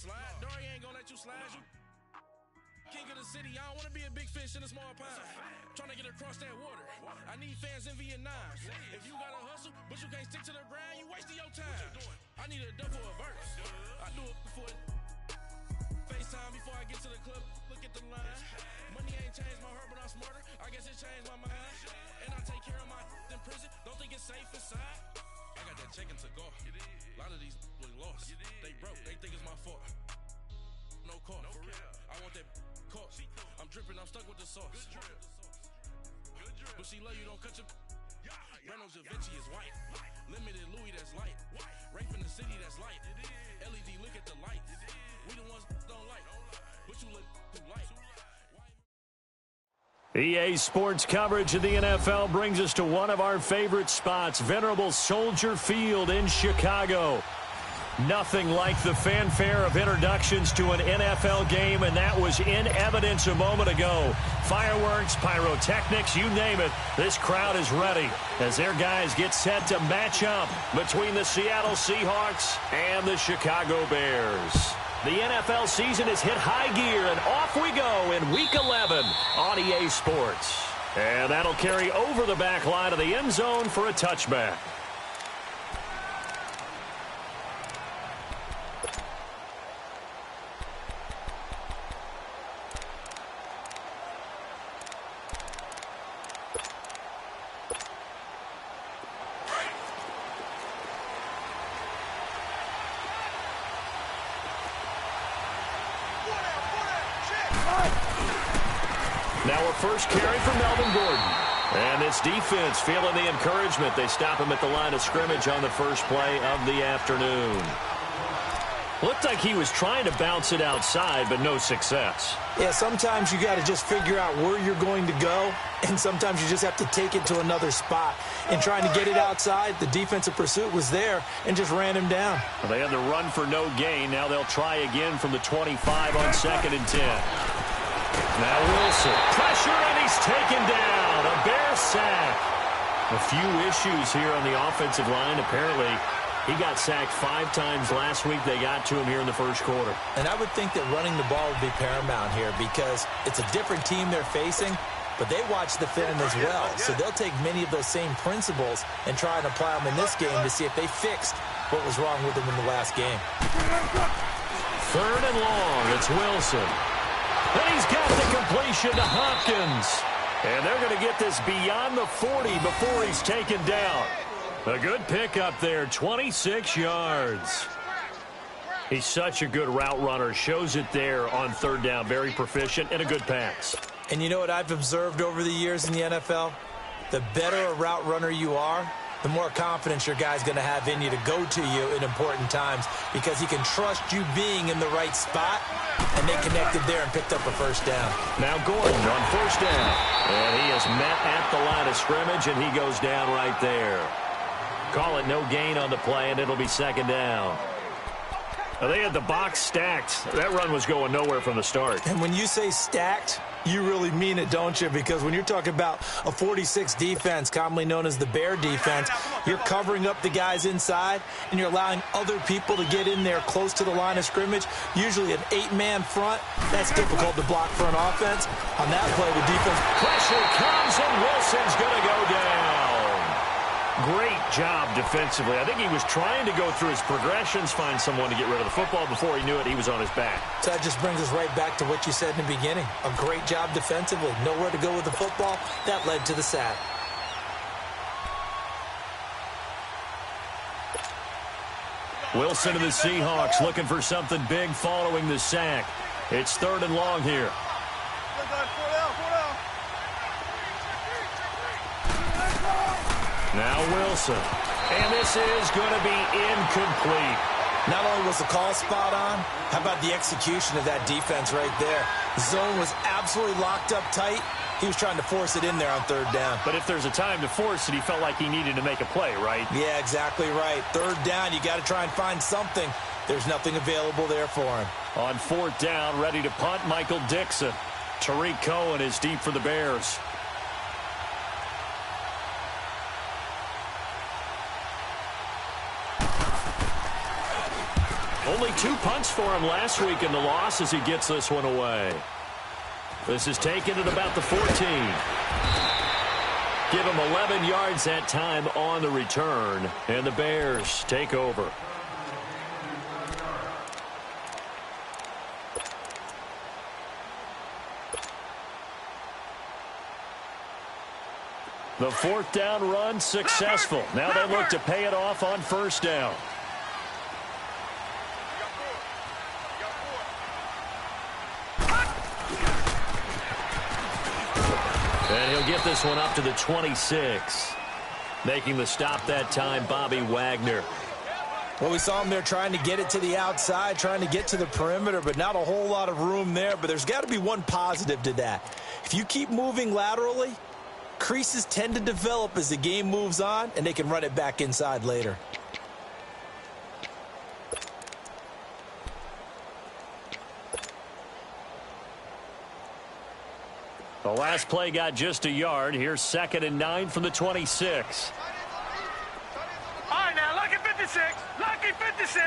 slide. Dory ain't gonna let you slide. You king of the city. I don't want to be a big fish in a small pond. Trying to get across that water. I need fans in Vietnam. If you gotta hustle, but you can't stick to the grind, you wasting your time. I need a double a verse. I do it before FaceTime before I get to the club. Look at the line. Money ain't changed my heart, but I'm smarter. I guess it changed my mind. And I take care of my in prison. Don't think it's safe inside. I got that check and took off. A lot of these really lost. They broke. They think it's my fault. No call. For real. I want that caught. I'm dripping. I'm stuck with the sauce. But she love you. Don't cut your. Breno Javinci is white. Limited Louis that's light. Rape in the city that's light. LED look at the light. We the ones don't like. But you look too light. EA Sports coverage of the NFL brings us to one of our favorite spots, venerable Soldier Field in Chicago. Nothing like the fanfare of introductions to an NFL game, and that was in evidence a moment ago. Fireworks, pyrotechnics, you name it. This crowd is ready as their guys get set to match up between the Seattle Seahawks and the Chicago Bears. The NFL season has hit high gear, and off we go in Week 11 on EA Sports. And that'll carry over the back line of the end zone for a touchback. Now a first carry for Melvin Gordon. And this defense feeling the encouragement. They stop him at the line of scrimmage on the first play of the afternoon. Looked like he was trying to bounce it outside, but no success. Yeah, sometimes you got to just figure out where you're going to go, and sometimes you just have to take it to another spot. And trying to get it outside, the defensive pursuit was there and just ran him down. Well, they had the run for no gain. Now they'll try again from the 25 on 2nd and 10. Now Wilson, pressure, and he's taken down. A Bear sack. A few issues here on the offensive line. Apparently, he got sacked 5 times last week. They got to him here in the first quarter. And I would think that running the ball would be paramount here because it's a different team they're facing, but they watch the film as well. So they'll take many of those same principles and try and apply them in this game to see if they fixed what was wrong with them in the last game. 3rd and long. It's Wilson. And he's got the completion to Hopkins. And they're going to get this beyond the 40 before he's taken down. A good pickup there, 26 yards. He's such a good route runner. Shows it there on 3rd down. Very proficient and a good pass. And you know what I've observed over the years in the NFL? The better a route runner you are, the more confidence your guy's going to have in you to go to you in important times because he can trust you being in the right spot, and they connected there and picked up a first down. Now Gordon on 1st down, and he is met at the line of scrimmage, and he goes down right there. Call it no gain on the play, and it'll be 2nd down. Now, they had the box stacked. That run was going nowhere from the start. And when you say stacked, you really mean it, don't you? Because when you're talking about a 46 defense, commonly known as the Bear defense, you're covering up the guys inside, and you're allowing other people to get in there close to the line of scrimmage, usually an 8-man front. That's difficult to block for an offense. On that play, the defense... Pressure comes, and Wilson's going to go down. Great job defensively. I think he was trying to go through his progressions, find someone to get rid of the football. Before he knew it, he was on his back. So that just brings us right back to what you said in the beginning. A great job defensively. Nowhere to go with the football. That led to the sack. Wilson and the Seahawks looking for something big following the sack. It's 3rd and long here. Now Wilson. And this is going to be incomplete. Not only was the call spot on, how about the execution of that defense right there? The zone was absolutely locked up tight. He was trying to force it in there on 3rd down. But if there's a time to force it, he felt like he needed to make a play, right? Yeah, exactly right. 3rd down, you got to try and find something. There's nothing available there for him. On 4th down, ready to punt, Michael Dixon. Tariq Cohen is deep for the Bears. Only 2 punts for him last week in the loss as he gets this one away. This is taken at about the 14. Give him 11 yards that time on the return, and the Bears take over. The 4th down run successful. Now they look to pay it off on 1st down. And he'll get this one up to the 26. Making the stop that time, Bobby Wagner. Well, we saw him there trying to get it to the outside, trying to get to the perimeter, but not a whole lot of room there. But there's got to be one positive to that. If you keep moving laterally, creases tend to develop as the game moves on, and they can run it back inside later. The last play got just a yard. Here's 2nd and 9 from the 26. All right, now, lucky 56. Lucky 56.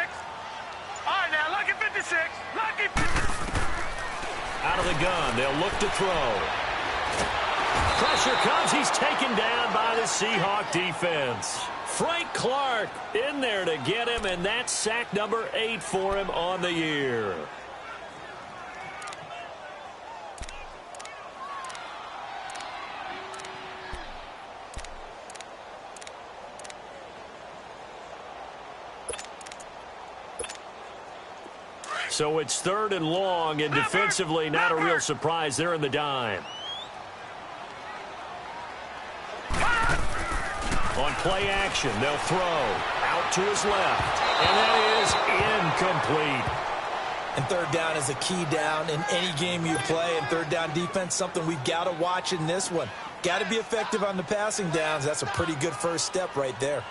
All right, now, lucky 56. Lucky 56. Out of the gun, they'll look to throw. Pressure comes. He's taken down by the Seahawk defense. Frank Clark in there to get him, and that's sack number 8 for him on the year. So it's 3rd and long, and defensively not a real surprise. They're in the dime. On play action, they'll throw out to his left, and that is incomplete. And 3rd down is a key down in any game you play, and 3rd down defense, something we've got to watch in this one. Got to be effective on the passing downs. That's a pretty good first step right there.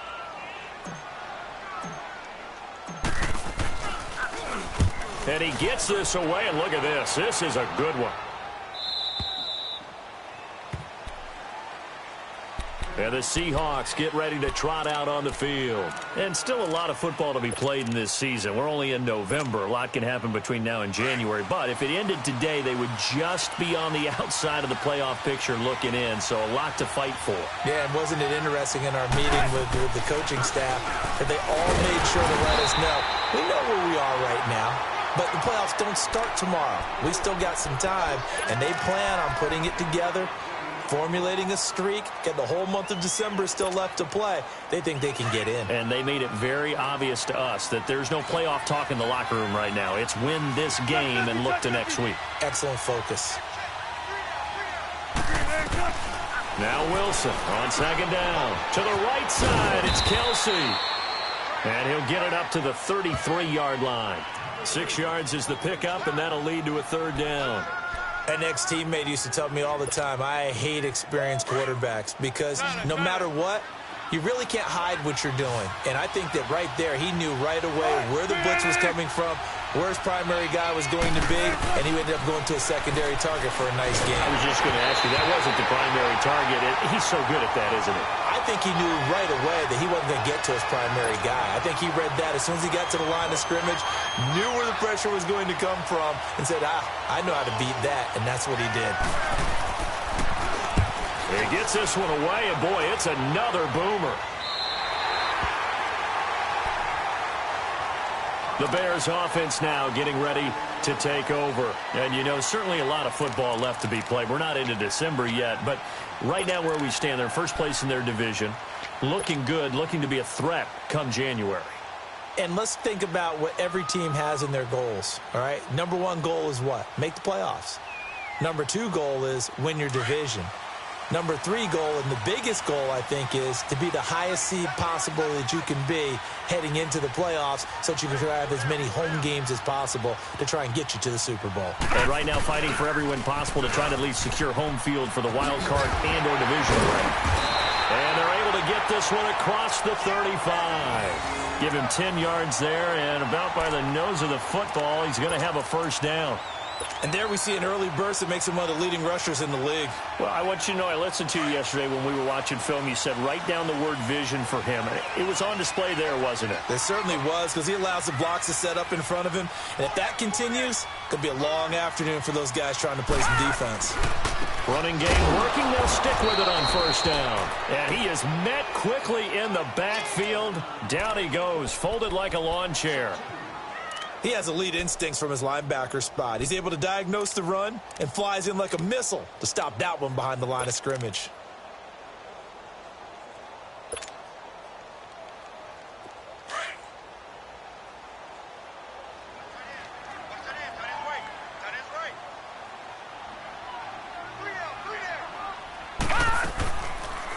And he gets this away, and look at this. This is a good one. And the Seahawks get ready to trot out on the field. And still a lot of football to be played in this season. We're only in November. A lot can happen between now and January. But if it ended today, they would just be on the outside of the playoff picture looking in. So a lot to fight for. Yeah, and wasn't it interesting in our meeting with the coaching staff that they all made sure to let us know, we know where we are right now, but the playoffs don't start tomorrow. We still got some time, and they plan on putting it together, formulating a streak, get the whole month of December still left to play. They think they can get in. And they made it very obvious to us that there's no playoff talk in the locker room right now. It's win this game and look to next week. Excellent focus. Now Wilson on 2nd down. To the right side, it's Kelsey. And he'll get it up to the 33-yard line. 6 yards is the pickup, and that'll lead to a 3rd down. An ex-teammate used to tell me all the time, I hate experienced quarterbacks because no matter what, you really can't hide what you're doing. And I think that right there, he knew right away where the blitz was coming from, where his primary guy was going to be, and he ended up going to a secondary target for a nice game. I was just going to ask you, that wasn't the primary target. He's so good at that, isn't he? I think he knew right away that he wasn't going to get to his primary guy. I think he read that as soon as he got to the line of scrimmage, knew where the pressure was going to come from, and said, I know how to beat that, and that's what he did. He gets this one away, and boy, it's another boomer. The Bears offense now getting ready to take over. And, you know, certainly a lot of football left to be played. We're not into December yet, but right now where we stand, they're first place in their division, looking good, looking to be a threat come January. And let's think about what every team has in their goals, all right? Number 1 goal is what? Make the playoffs. Number 2 goal is win your division. Number 3 goal, and the biggest goal, I think, is to be the highest seed possible that you can be heading into the playoffs so that you can try to have as many home games as possible to try and get you to the Super Bowl. And right now fighting for every win possible to try to at least secure home field for the wild card and or division break. And they're able to get this one across the 35. Give him 10 yards there, and about by the nose of the football, he's going to have a 1st down. And there we see an early burst that makes him one of the leading rushers in the league. Well, I want you to know, I listened to you yesterday when we were watching film. You said write down the word vision for him. It was on display there, wasn't it? It certainly was, because he allows the blocks to set up in front of him. And if that continues, it could be a long afternoon for those guys trying to play some defense. Running game working. They'll stick with it on first down. And he is met quickly in the backfield. Down he goes, folded like a lawn chair. He has elite instincts from his linebacker spot. He's able to diagnose the run and flies in like a missile to stop that one behind the line of scrimmage.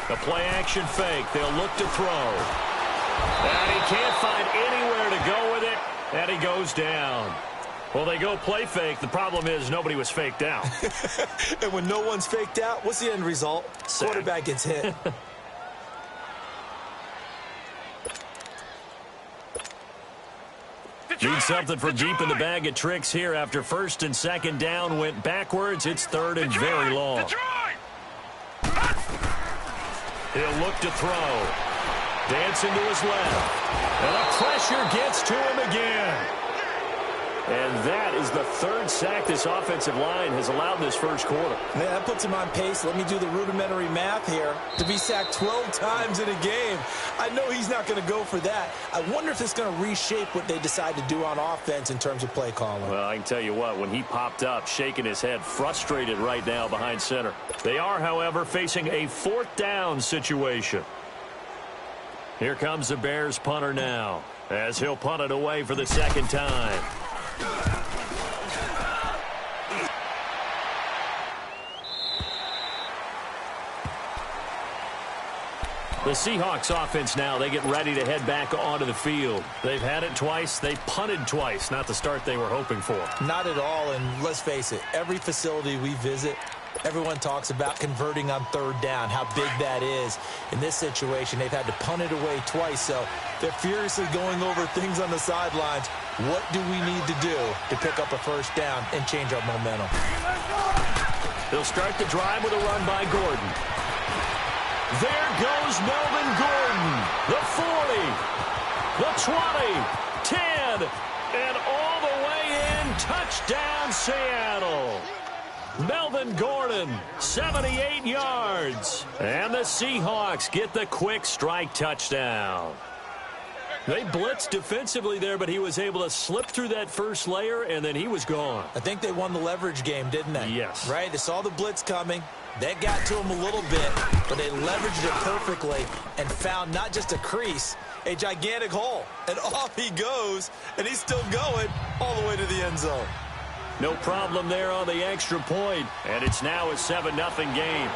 The play-action fake. They'll look to throw. And he can't find anywhere to go with it. And he goes down. Well, they go play fake. The problem is nobody was faked out. And when no one's faked out, what's the end result? Sack. Quarterback gets hit. Need something for deep in the bag of tricks here after first and second down went backwards. It's third and very long. He'll look to throw. Dancing to his left. And the pressure gets to him again. And that is the third sack this offensive line has allowed this first quarter. Man, that puts him on pace. Let me do the rudimentary math here. To be sacked 12 times in a game. I know he's not going to go for that. I wonder if it's going to reshape what they decide to do on offense in terms of play calling. Well, I can tell you what, when he popped up, shaking his head, frustrated right now behind center. They are, however, facing a fourth down situation. Here comes the Bears punter now, as he'll punt it away for the second time. The Seahawks offense now, they get ready to head back onto the field. They've had it twice. They punted twice. Not the start they were hoping for. Not at all, and let's face it, every facility we visit, everyone talks about converting on third down, how big that is. In this situation, they've had to punt it away twice, so they're furiously going over things on the sidelines. What do we need to do to pick up a first down and change our momentum? They'll start the drive with a run by Gordon. There goes Melvin Gordon. The 40, the 20, 10, and all the way in. Touchdown, Seattle. Melvin Gordon, 78 yards. And the Seahawks get the quick strike touchdown. They blitzed defensively there, but he was able to slip through that first layer, and then he was gone. I think they won the leverage game, didn't they? Yes. Right? They saw the blitz coming. That got to him a little bit, but they leveraged it perfectly and found not just a crease, a gigantic hole. And off he goes, and he's still going all the way to the end zone. No problem there on the extra point, and it's now a 7-0 game.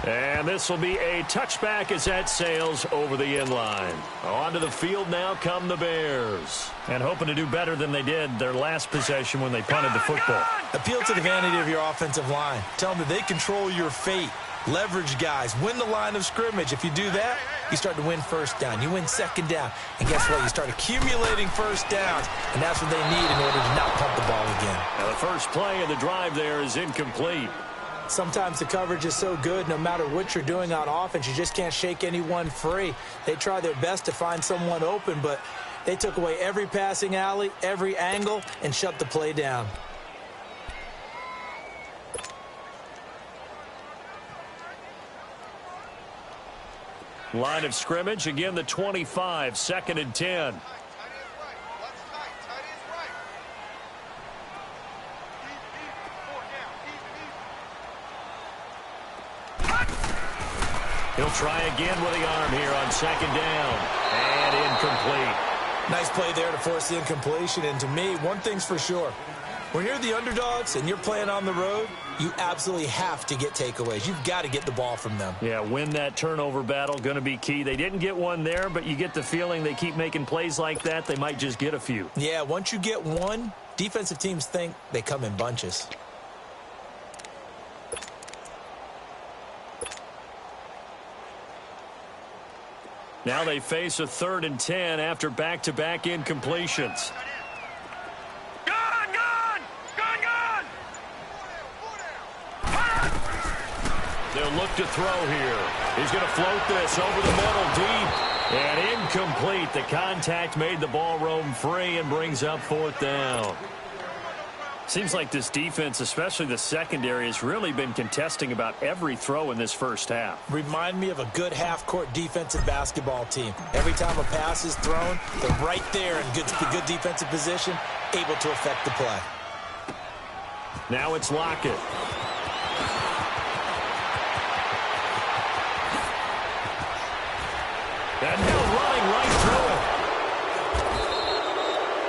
And this will be a touchback as that sails over the inline. Onto the field now come the Bears. And hoping to do better than they did their last possession when they punted the football. Appeal to the vanity of your offensive line. Tell them that they control your fate. Leverage guys. Win the line of scrimmage. If you do that, you start to win first down. You win second down. And guess what? You start accumulating first downs. And that's what they need in order to not punt the ball again. Now the first play of the drive there is incomplete. Sometimes the coverage is so good, no matter what you're doing on offense, you just can't shake anyone free. They try their best to find someone open, but they took away every passing alley, every angle, and shut the play down. Line of scrimmage, again the 25, 2nd and 10. He'll try again with the arm here on 2nd down. And incomplete. Nice play there to force the incompletion. And to me, one thing's for sure. When you're the underdogs and you're playing on the road, you absolutely have to get takeaways. You've got to get the ball from them. Yeah, win that turnover battle, going to be key. They didn't get one there, but you get the feeling they keep making plays like that, they might just get a few. Yeah, once you get one, defensive teams think they come in bunches. Now they face a 3rd and 10 after back-to-back incompletions. They'll look to throw here. He's going to float this over the middle deep. And incomplete. The contact made the ball roam free and brings up 4th down. Seems like this defense, especially the secondary, has really been contesting about every throw in this first half. Remind me of a good half-court defensive basketball team. Every time a pass is thrown, they're right there in good defensive position, able to affect the play. Now it's Lockett. And now running right through it.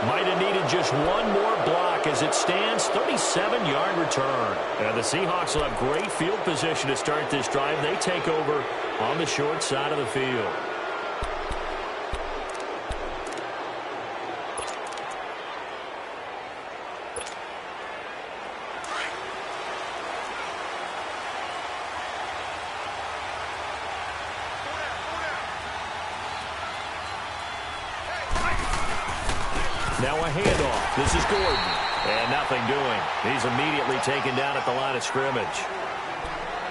Might have needed just one more block as it stands, 37-yard return. And the Seahawks will have great field position to start this drive. They take over on the short side of the field. Now a handoff. This is Gordon. And nothing doing. He's immediately taken down at the line of scrimmage.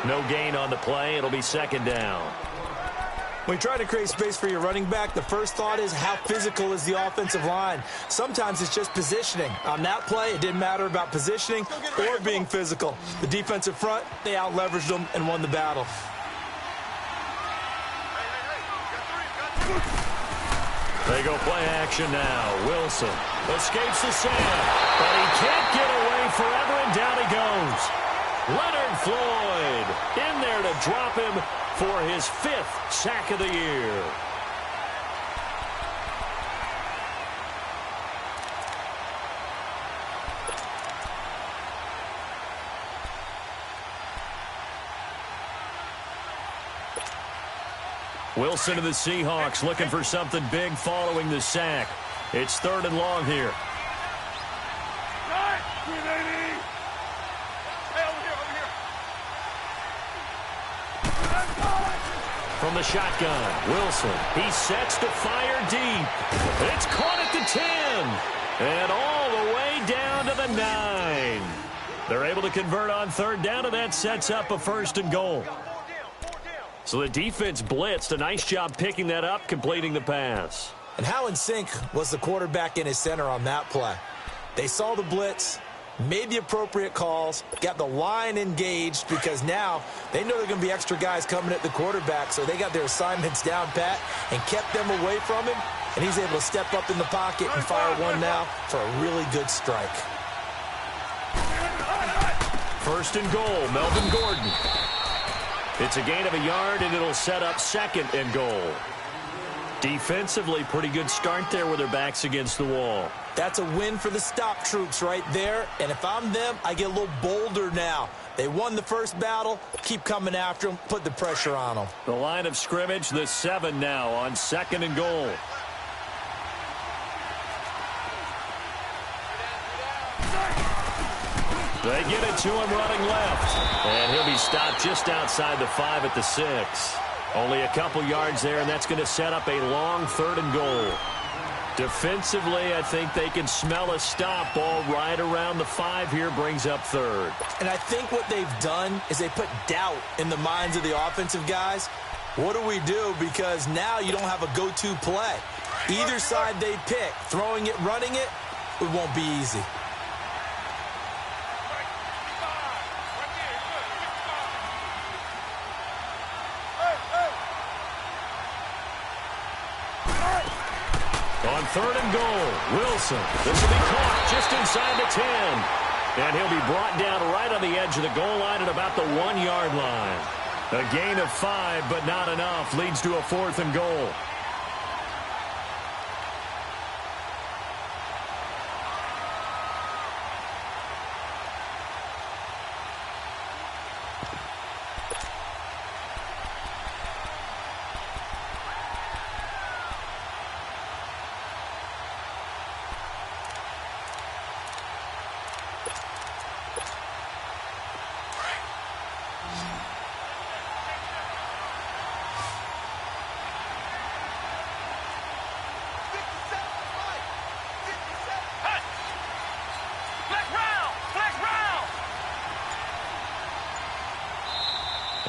No gain on the play. It'll be 2nd down. When you try to create space for your running back, the first thought is how physical is the offensive line. Sometimes it's just positioning. On that play, it didn't matter about positioning or being physical. The defensive front, they out-leveraged them and won the battle. They go play action now. Wilson escapes the sand, but he can't get away forever, and down he goes. Leonard Floyd in there to drop him for his 5th sack of the year. Wilson to the Seahawks looking for something big following the sack. It's 3rd and long here. From the shotgun, Wilson. He sets to fire deep. It's caught at the 10. And all the way down to the 9. They're able to convert on 3rd down, and that sets up a 1st and goal. So the defense blitzed. A nice job picking that up, completing the pass. And how in sync was the quarterback and his center on that play? They saw the blitz, made the appropriate calls, got the line engaged because now they know there are going to be extra guys coming at the quarterback, so they got their assignments down pat and kept them away from him, and he's able to step up in the pocket and fire one now for a really good strike. 1st and goal, Melvin Gordon. It's a gain of a yard, and it'll set up 2nd and goal. Defensively, pretty good start there with their backs against the wall. That's a win for the stop troops right there, and if I'm them, I get a little bolder now. They won the first battle, keep coming after them, put the pressure on them. The line of scrimmage, the 7 now on 2nd and goal. They get it to him running left. And he'll be stopped just outside the 5 at the 6. Only a couple yards there, and that's going to set up a long 3rd and goal. Defensively, I think they can smell a stop. Ball right around the 5 here, brings up 3rd. And I think what they've done is they put doubt in the minds of the offensive guys. What do we do? Because now you don't have a go-to play. Either side they pick, throwing it, running it, it won't be easy. On 3rd and goal, Wilson. This will be caught just inside the 10. And he'll be brought down right on the edge of the goal line at about the 1-yard line. A gain of 5, but not enough. Leads to a 4th and goal.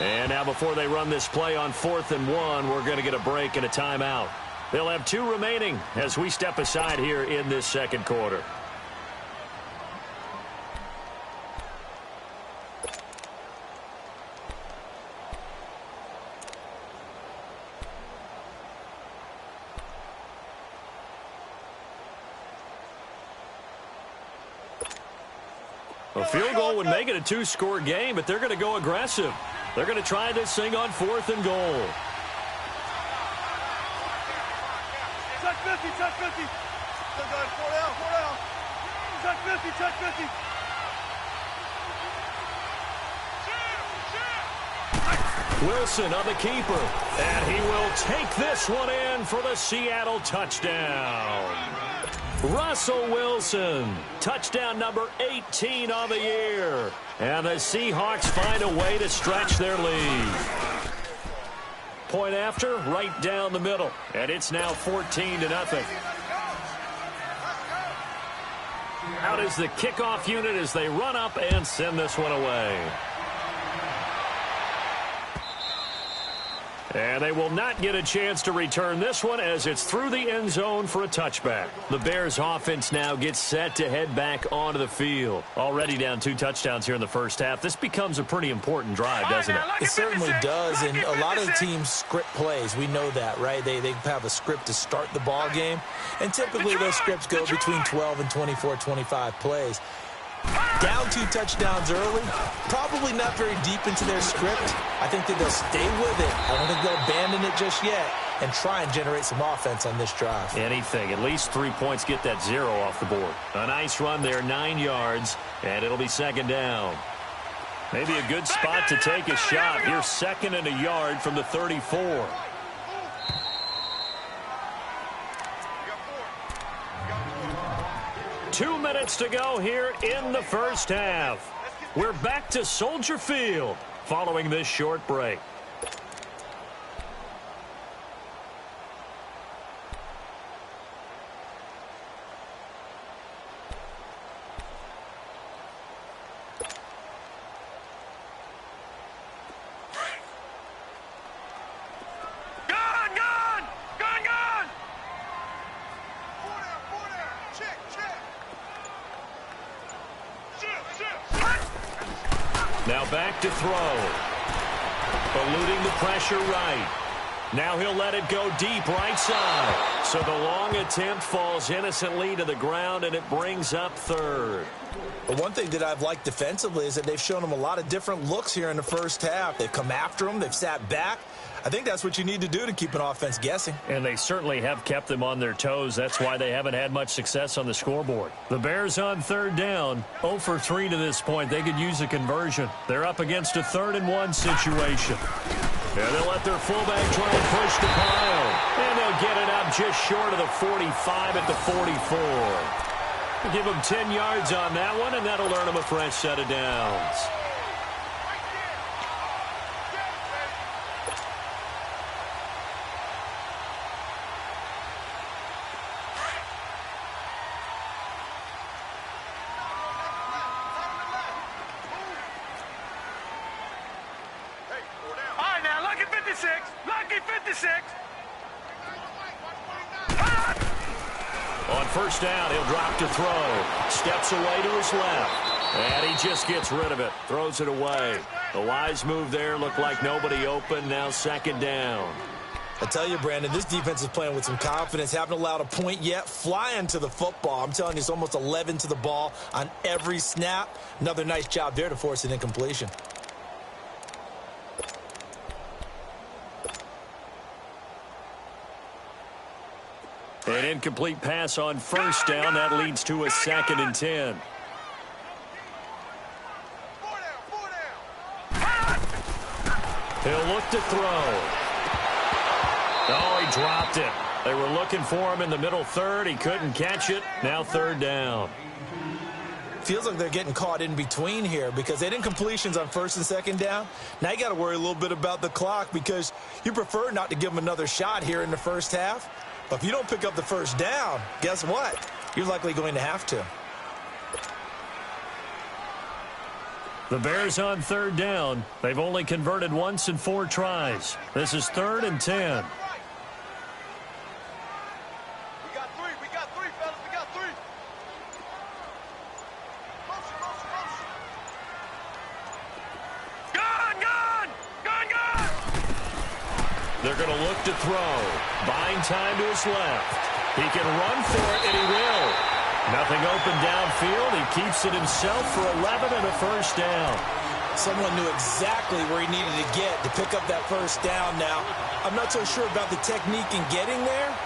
And now before they run this play on 4th and 1, we're going to get a break and a timeout. They'll have 2 remaining as we step aside here in this second quarter. A field goal would make it a 2-score game, but they're going to go aggressive. They're going to try this thing on 4th and goal. Touch 50, touch 50. Four down. Touch 50, touch 50. Wilson on the keeper, and he will take this one in for the Seattle touchdown. Russell Wilson, touchdown number 18 on the year. And the Seahawks find a way to stretch their lead. Point after, right down the middle. And it's now 14-0. Out is the kickoff unit as they run up and send this one away. And they will not get a chance to return this one as it's through the end zone for a touchback. The Bears offense now gets set to head back onto the field. Already down 2 touchdowns here in the first half. This becomes a pretty important drive, doesn't it? It certainly does, and a lot of the teams script plays. We know that, right? They have a script to start the ball game, and typically those scripts go between 12 and 24, 25 plays. Down 2 touchdowns early, probably not very deep into their script. I think that they'll stay with it. I don't think they'll abandon it just yet and try and generate some offense on this drive. Anything. At least 3 points, get that 0 off the board. A nice run there, 9 yards, and it'll be 2nd down. Maybe a good spot to take a shot. Here's 2nd and a yard from the 34. Two minutes to go here in the first half. We're back to Soldier Field following this short break. Now back to throw. Eluding the pressure right. Now he'll let it go deep right side. So the long attempt falls innocently to the ground, and it brings up 3rd. The one thing that I've liked defensively is that they've shown them a lot of different looks here in the first half. They've come after them. They've sat back. I think that's what you need to do to keep an offense guessing. And they certainly have kept them on their toes. That's why they haven't had much success on the scoreboard. The Bears on 3rd down, 0 for 3 to this point. They could use a conversion. They're up against a 3rd and 1 situation. And they'll let their fullback try and push the pile. And they'll get it up just short of the 45 at the 44. Give them 10 yards on that one, and that'll earn them a fresh set of downs. Lucky 56. On 1st down, he'll drop to throw. Steps away to his left. And he just gets rid of it. Throws it away. The wise move there. Looked like nobody open. Now 2nd down. I tell you, Brandon, this defense is playing with some confidence. Haven't allowed a point yet. Flying to the football. I'm telling you, it's almost 11 to the ball on every snap. Another nice job there to force an incompletion. An incomplete pass on 1st down. That leads to a 2nd and 10. He'll look to throw. Oh, he dropped it. They were looking for him in the middle 3rd. He couldn't catch it. Now 3rd down. Feels like they're getting caught in between here because they had incompletions on 1st and 2nd down. Now you got to worry a little bit about the clock because you prefer not to give them another shot here in the first half. But if you don't pick up the 1st down, guess what? You're likely going to have to. The Bears on third down. They've only converted once in 4 tries. This is 3rd and 10. They're going to look to throw. Buying time to his left. He can run for it, and he will. Nothing open downfield. He keeps it himself for 11 and a first down. Someone knew exactly where he needed to get to pick up that first down now. I'm not so sure about the technique in getting there,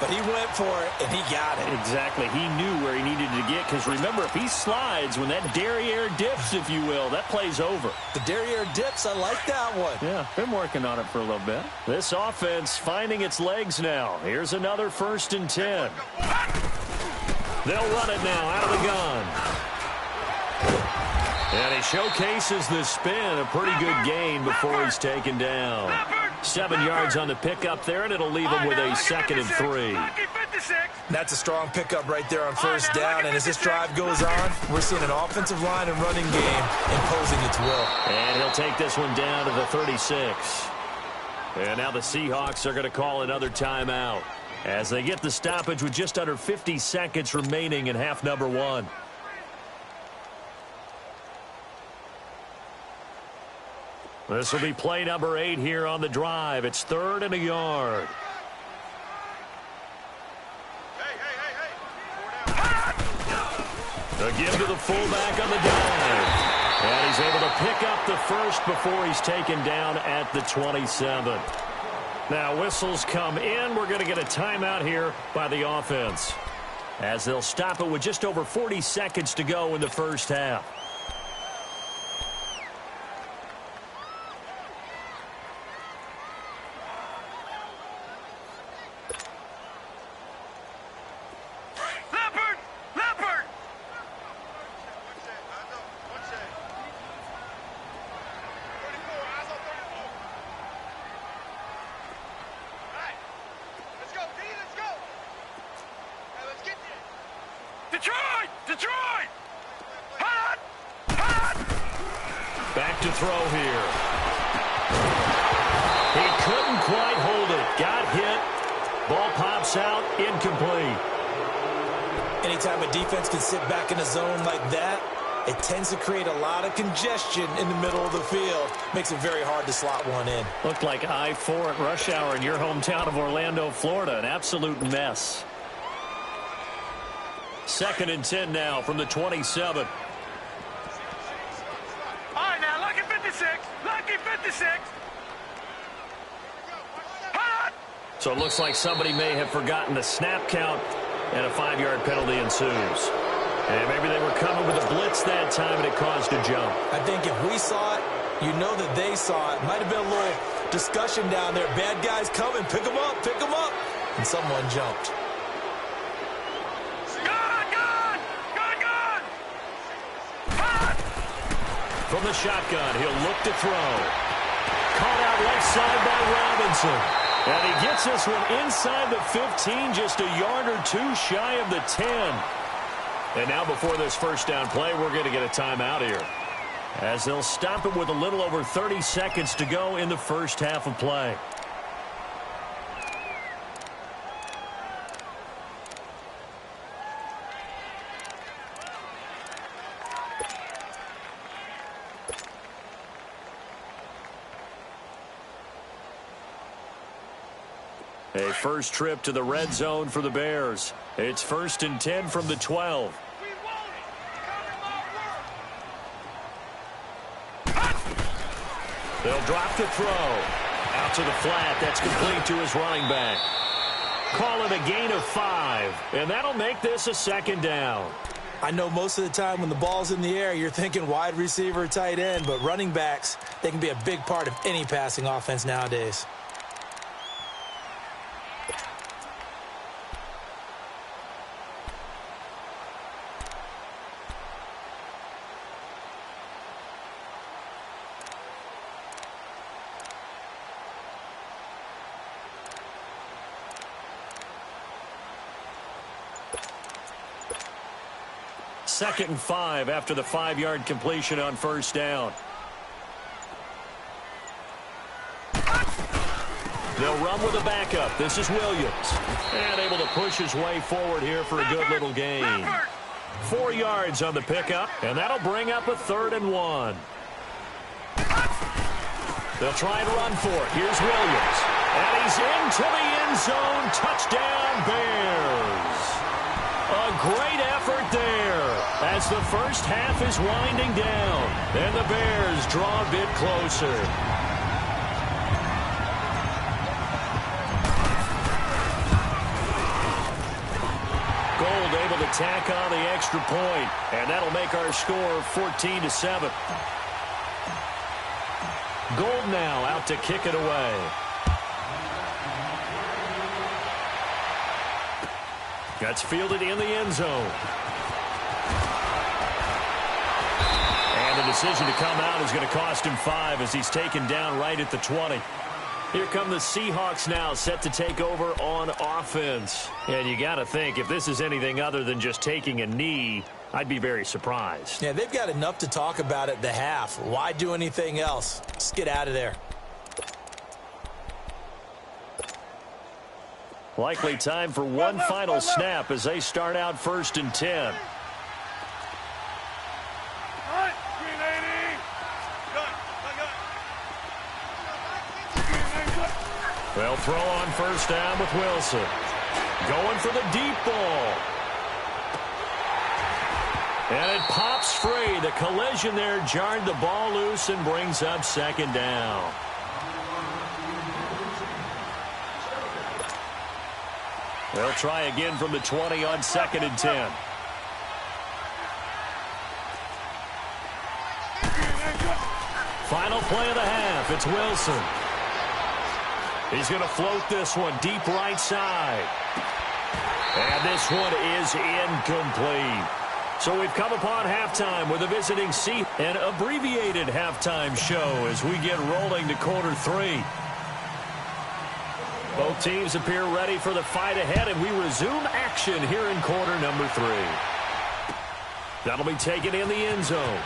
but he went for it, and he got it. Exactly. He knew where he needed to get, because remember, if he slides, when that derriere dips, if you will, that play's over. The derriere dips, I like that one. Yeah, been working on it for a little bit. This offense finding its legs now. Here's another 1st and 10. They'll run it now out of the gun. And he showcases the spin, a pretty good gain before he's taken down. 7 yards on the pickup there, and it'll leave him with a 2nd and 3. That's a strong pickup right there on first down, and as this drive goes on, we're seeing an offensive line and running game imposing its will. And he'll take this one down to the 36. And now the Seahawks are going to call another timeout as they get the stoppage with just under 50 seconds remaining in half number 1. This will be play number 8 here on the drive. It's 3rd and a yard. A give to the fullback on the dive. And he's able to pick up the first before he's taken down at the 27. Now whistles come in. We're going to get a timeout here by the offense, as they'll stop it with just over 40 seconds to go in the first half. Detroit! Back to throw here. He couldn't quite hold it. Got hit. Ball pops out. Incomplete. Anytime a defense can sit back in a zone like that, it tends to create a lot of congestion in the middle of the field. Makes it very hard to slot one in. Looked like I-4 at rush hour in your hometown of Orlando, Florida. An absolute mess. 2nd and 10 now from the 27. All right, now, lucky 56. Lucky 56. So it looks like somebody may have forgotten the snap count, and a 5-yard penalty ensues. And maybe they were coming with a blitz that time, and it caused a jump. I think if we saw it, you know that they saw it. Might have been a little discussion down there. Bad guys coming. Pick them up. Pick them up. And someone jumped. From the shotgun, he'll look to throw. Caught out left side by Robinson. And he gets this one inside the 15, just a yard or 2 shy of the 10. And now before this first down play, we're going to get a timeout here, as they'll stop it with a little over 30 seconds to go in the first half of play. A first trip to the red zone for the Bears. It's 1st and 10 from the 12. They'll drop the throw. Out to the flat. That's complete to his running back. Call it a gain of 5. And that'll make this a 2nd down. I know most of the time when the ball's in the air, you're thinking wide receiver, tight end, but running backs, they can be a big part of any passing offense nowadays. 2nd and 5 after the 5-yard completion on first down. They'll run with a backup. This is Williams. And able to push his way forward here for a good little gain. 4 yards on the pickup, and that'll bring up a 3rd and 1. They'll try and run for it. Here's Williams. And he's into the end zone. Touchdown, Bears. A great effort there as the first half is winding down. And the Bears draw a bit closer. Gold able to tack on the extra point, and that'll make our score 14-7. Gold now out to kick it away. That's fielded in the end zone. And the decision to come out is going to cost him 5 as he's taken down right at the 20. Here come the Seahawks now, set to take over on offense. And you got to think, if this is anything other than just taking a knee, I'd be very surprised. Yeah, they've got enough to talk about at the half. Why do anything else? Just get out of there. Likely time for one final snap as they start out 1st and 10. They'll throw on first down with Wilson. Going for the deep ball. And it pops free. The collision there jarred the ball loose and brings up 2nd down. They'll try again from the 20 on 2nd and 10. Final play of the half. It's Wilson. He's going to float this one deep right side. And this one is incomplete. So we've come upon halftime with a visiting seat, an abbreviated halftime show as we get rolling to quarter 3. Both teams appear ready for the fight ahead, and we resume action here in quarter number 3. That'll be taken in the end zone.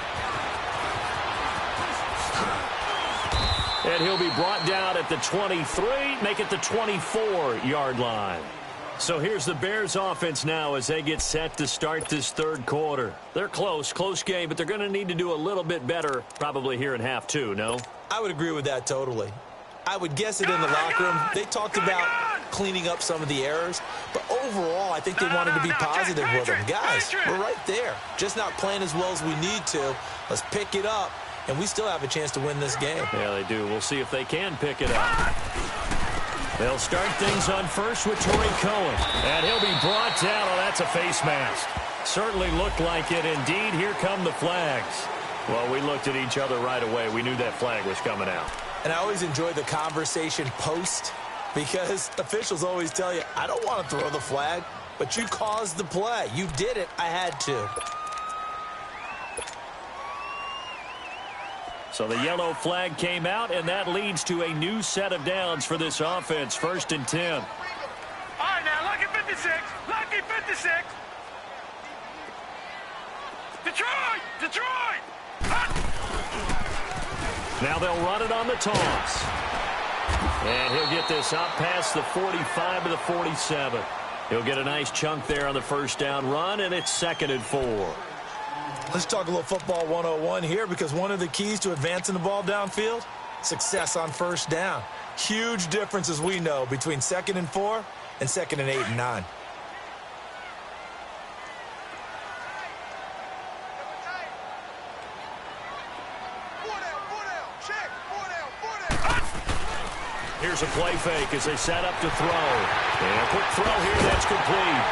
And he'll be brought down at the 23, make it the 24-yard line. So here's the Bears offense now as they get set to start this 3rd quarter. They're close game, but they're going to need to do a little bit better probably here in half 2, no? I would agree with that totally. I would guess it in the locker room. They talked about cleaning up some of the errors, but overall I think they wanted to be positive with them. Guys, we're right there. Just not playing as well as we need to. Let's pick it up, and we still have a chance to win this game. Yeah, they do. We'll see if they can pick it up. They'll start things on first with Torrey Cohen. And he'll be brought down. Oh, that's a face mask. Certainly looked like it. Indeed, here come the flags. Well, we looked at each other right away. We knew that flag was coming out. And I always enjoy the conversation post because officials always tell you, I don't want to throw the flag, but you caused the play. You did it. I had to. So the yellow flag came out, and that leads to a new set of downs for this offense. 1st and 10. All right, now, lucky 56. Lucky 56. Detroit! Now they'll run it on the toss. And he'll get this up past the 45 to the 47. He'll get a nice chunk there on the first down run, and it's 2nd and 4. Let's talk a little football 101 here because one of the keys to advancing the ball downfield, success on first down. Huge difference, as we know, between 2nd and 4 and 2nd and 8 and 9. Here's a play fake as they set up to throw. And a quick throw here, that's complete.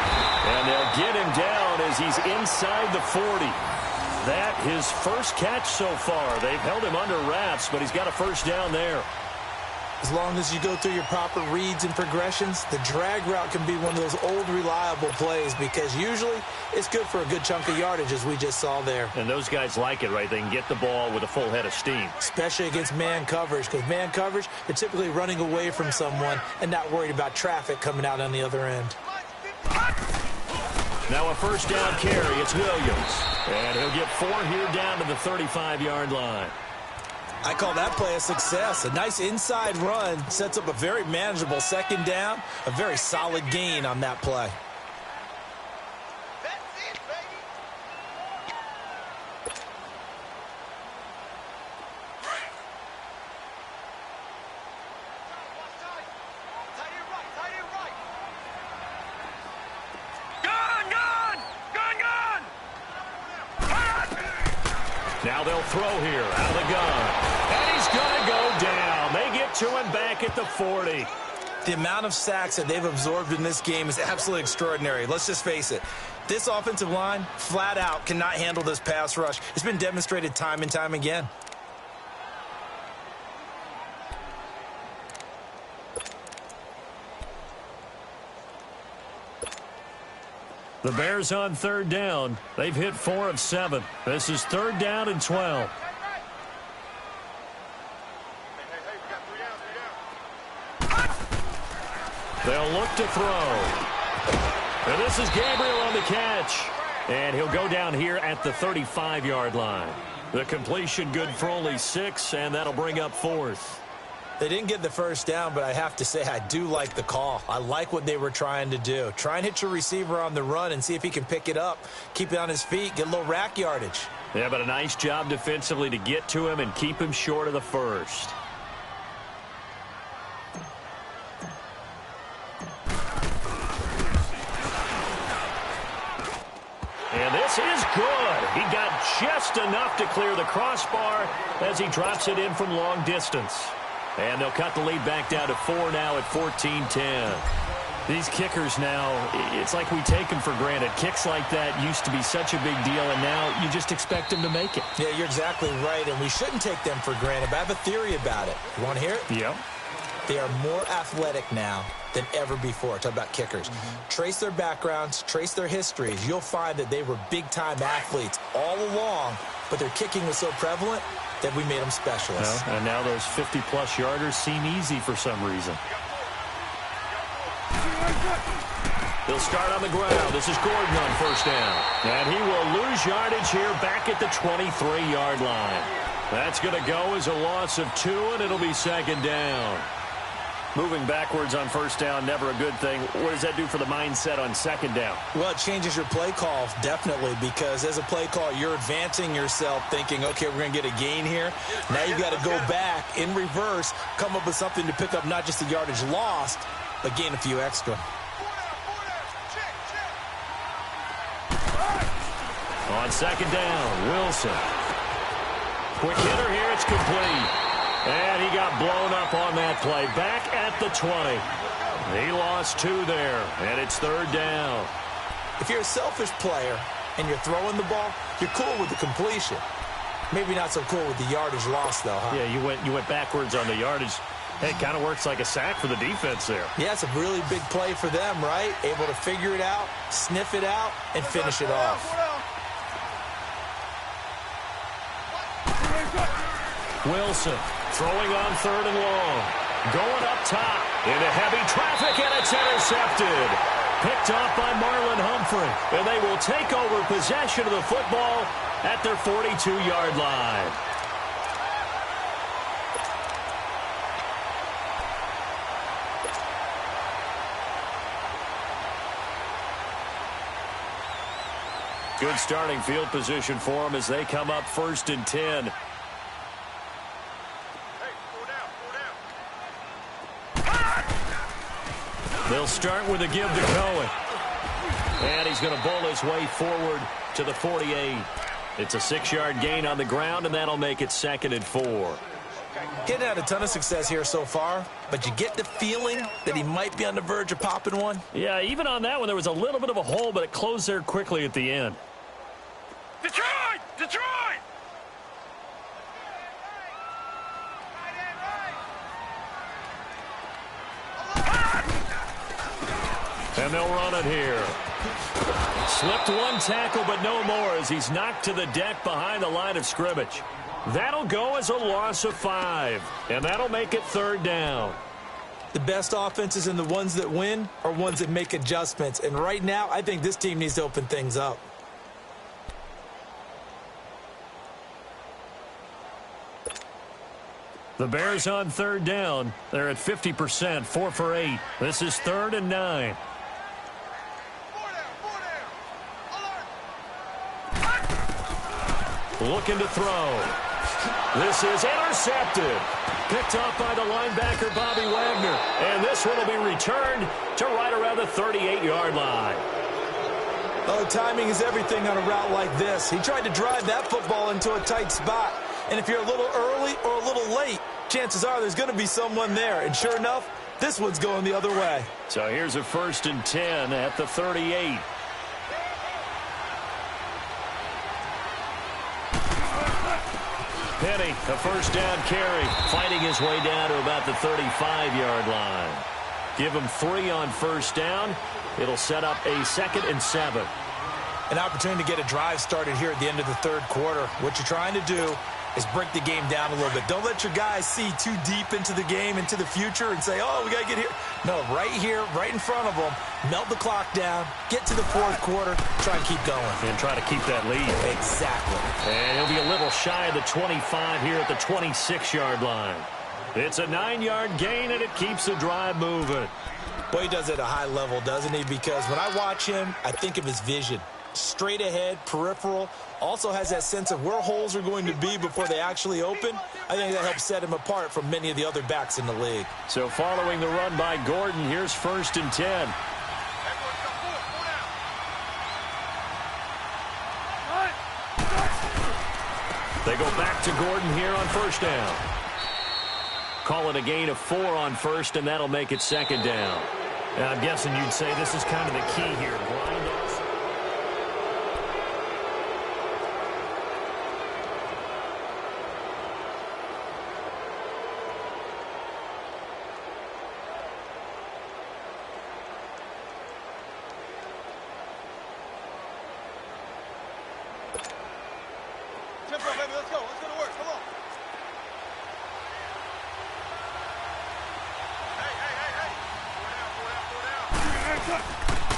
And they'll get him down as he's inside the 40. That his first catch so far. They've held him under wraps, but he's got a first down there. As long as you go through your proper reads and progressions, the drag route can be one of those old reliable plays because usually it's good for a good chunk of yardage, as we just saw there. And those guys like it, right? They can get the ball with a full head of steam. Especially against man coverage, because man coverage, they're typically running away from someone and not worried about traffic coming out on the other end. Now a first down carry. It's Williams. And he'll get 4 here down to the 35-yard line. I call that play a success. A nice inside run sets up a very manageable second down. A very solid gain on that play. Now they'll throw here out of the gun. And he's going to go down. They get to him back at the 40. The amount of sacks that they've absorbed in this game is absolutely extraordinary. Let's just face it. This offensive line, flat out, cannot handle this pass rush. It's been demonstrated time and time again. The Bears on third down. They've hit 4 of 7. This is third down and 12. They'll look to throw. And this is Gabriel on the catch. And he'll go down here at the 35-yard line. The completion good for only 6, and that'll bring up 4th. They didn't get the first down, but I have to say I do like the call. I like what they were trying to do. Try and hit your receiver on the run and see if he can pick it up, keep it on his feet, get a little rack yardage. Yeah, but a nice job defensively to get to him and keep him short of the first. And this is good. He got just enough to clear the crossbar as he drops it in from long distance. And they'll cut the lead back down to 4 now at 14-10. These kickers now, it's like we take them for granted. Kicks like that used to be such a big deal, and now you just expect them to make it. Yeah, you're exactly right, and we shouldn't take them for granted, but I have a theory about it. You want to hear it? Yep. They are more athletic now than ever before. Talk about kickers. Trace their backgrounds, trace their histories. You'll find that they were big-time athletes all along, but their kicking was so prevalent that we made them specialists. Well, and now those 50-plus yarders seem easy for some reason. They'll start on the ground. This is Gordon on first down. And he will lose yardage here back at the 23-yard line. That's going to go as a loss of 2, and it'll be second down. Moving backwards on first down, never a good thing. What does that do for the mindset on second down? Well, it changes your play call, definitely, because as a play call, you're advancing yourself thinking, okay, we're going to get a gain here. Now you've got to go back in reverse, come up with something to pick up not just the yardage lost, but gain a few extra. On second down, Wilson. Quick hitter here, it's complete. And he got blown up on that play. Back at the 20. He lost 2 there, and it's third down. If you're a selfish player and you're throwing the ball, you're cool with the completion. Maybe not so cool with the yardage loss, though, huh? Yeah, you went backwards on the yardage. Hey, it kind of works like a sack for the defense there. Yeah, it's a really big play for them, right? Able to figure it out, sniff it out, and finish it off. Wilson throwing on third and long. Going up top into heavy traffic, and it's intercepted. Picked off by Marlon Humphrey. And they will take over possession of the football at their 42-yard line. Good starting field position for them as they come up first and 10. They'll start with a give to Cohen. And he's going to bowl his way forward to the 48. It's a 6-yard gain on the ground, and that'll make it second and 4. Getting had a ton of success here so far, but you get the feeling that he might be on the verge of popping one. Yeah, even on that one, there was a little bit of a hole, but it closed there quickly at the end. Detroit! Detroit! And they'll run it here. Slipped one tackle, but no more as he's knocked to the deck behind the line of scrimmage. That'll go as a loss of 5, and that'll make it third down. The best offenses and the ones that win are ones that make adjustments. And right now, I think this team needs to open things up. The Bears on third down. They're at 50%, 4 for 8. This is 3rd and 9. Looking to throw. This is intercepted. Picked off by the linebacker, Bobby Wagner. And this one will be returned to right around the 38-yard line. Oh, timing is everything on a route like this. He tried to drive that football into a tight spot. And if you're a little early or a little late, chances are there's going to be someone there. And sure enough, this one's going the other way. So here's a 1st and 10 at the 38. Penny, a 1st down carry, fighting his way down to about the 35-yard line. Give him 3 on 1st down. It'll set up a 2nd and 7. An opportunity to get a drive started here at the end of the 3rd quarter. What you're trying to do is break the game down a little bit. Don't let your guys see too deep into the game, into the future, and say, oh, we got to get here. No, right here, right in front of them, melt the clock down, get to the 4th quarter, try and keep going. And try to keep that lead. Exactly. And he'll be a little shy of the 25 here at the 26-yard line. It's a 9-yard gain, and it keeps the drive moving. Well, he does it at a high level, doesn't he? Because when I watch him, I think of his vision. Straight ahead, peripheral, also has that sense of where holes are going to be before they actually open. I think that helps set him apart from many of the other backs in the league. So following the run by Gordon, here's 1st and 10. They go back to Gordon here on 1st down. Call it a gain of 4 on 1st, and that'll make it 2nd down. Now, I'm guessing you'd say this is kind of the key here. Blind us. Tempo, baby, let's go. Let's go to work. Come on. Hey.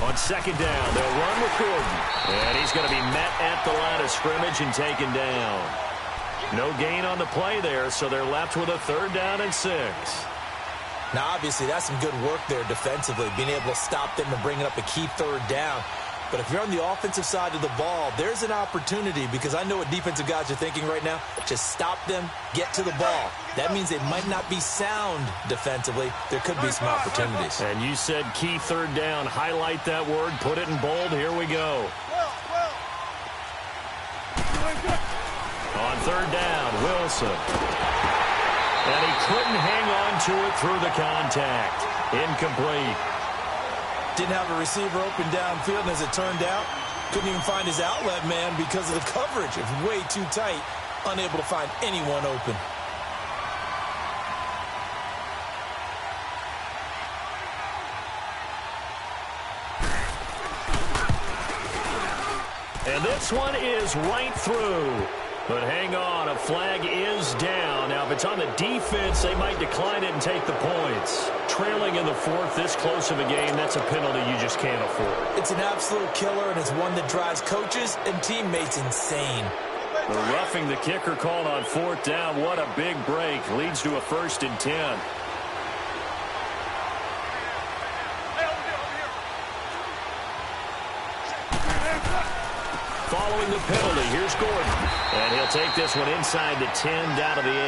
On 2nd down, they'll run with Gordon. And he's going to be met at the line of scrimmage and taken down. No gain on the play there, so they're left with a 3rd down and 6. Now, obviously, that's some good work there defensively, being able to stop them and bringing up a key 3rd down. But if you're on the offensive side of the ball, there's an opportunity, because I know what defensive guys are thinking right now. Just stop them, get to the ball. That means they might not be sound defensively. There could be some opportunities. And you said key 3rd down. Highlight that word. Put it in bold. Here we go. On 3rd down, Wilson. And he couldn't hang on to it through the contact. Incomplete. Didn't have a receiver open downfield, and as it turned out, couldn't even find his outlet man because of the coverage. It was way too tight, unable to find anyone open. And this one is right through. But hang on, a flag is down. Now, if it's on the defense, they might decline it and take the points. Trailing in the 4th, this close of a game, that's a penalty you just can't afford. It's an absolute killer, and it's one that drives coaches and teammates insane. The roughing the kicker called on 4th down. What a big break. Leads to a 1st and 10. Following the penalty, here's Gordon. And he'll take this one inside the 10, down to the